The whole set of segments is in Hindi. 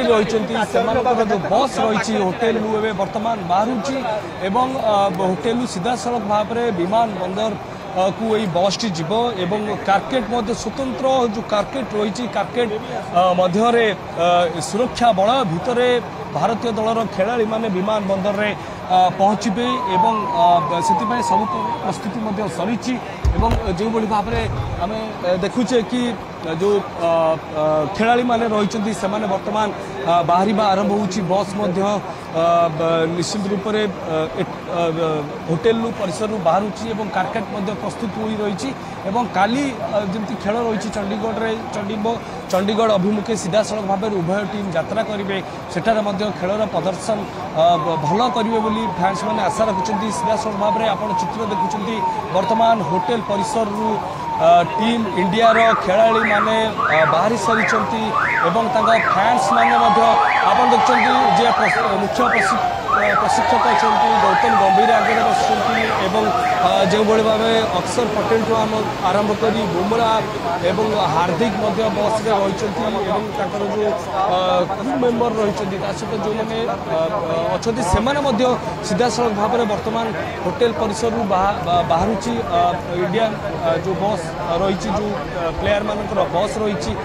रही जो बस रही होटेल बर्तमान बाहर होटेल सीधा सड़क भाव में विमान बंदर को यही बस टी जीव एवं कारकेट स्वतंत्र जो कारकेट रही कारकेट मध्य सुरक्षा बल भितर भारतीय दलर खेलाड़ी माने विमान बंदर में पहुँचे से सब प्रस्तुति सरी जो भाव में आम देखुचे कि जो खेलाड़ी माने रही से बर्तमान बाहर आरंभ हो बस निश्चित रूप से होटेल परिसर बाहर कारकेट प्रस्तुत हो रही काली जमी खेल रही चंडीगढ़ अभिमुखे सीधा सड़क भाव उभय टीम यात्रा करेंगे सेठार खेलर प्रदर्शन भल करेंगे फैंस मैंने आशा रखुच्च सीधा सड़क भाव में आप चित्र देखुं बर्तमान होटेल परिसर टीम इंडिया रो खेलाड़ी माने बाहरी सारी फैंस माने आप देखते मुख्य प्रशिक्षक अच्छा गौतम गंभीर आगे बस जो भाव अक्षर पटेल आम आरंभ कर बुमरा एवं हार्दिक बस रही जो क्रू मेम्बर रही सहित जो मैंने अच्छा से सीधा सड़क भाव में बर्तमान होटेल परिसर बाहर इंडिया जो बस रही जो प्लेयर मानकर बस रही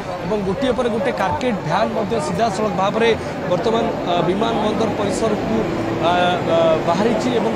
गोटे पर गोटे कारकेट भ्यान सीधा सड़क भाव में बर्तमान विमान बंदर परिसर को बाहरी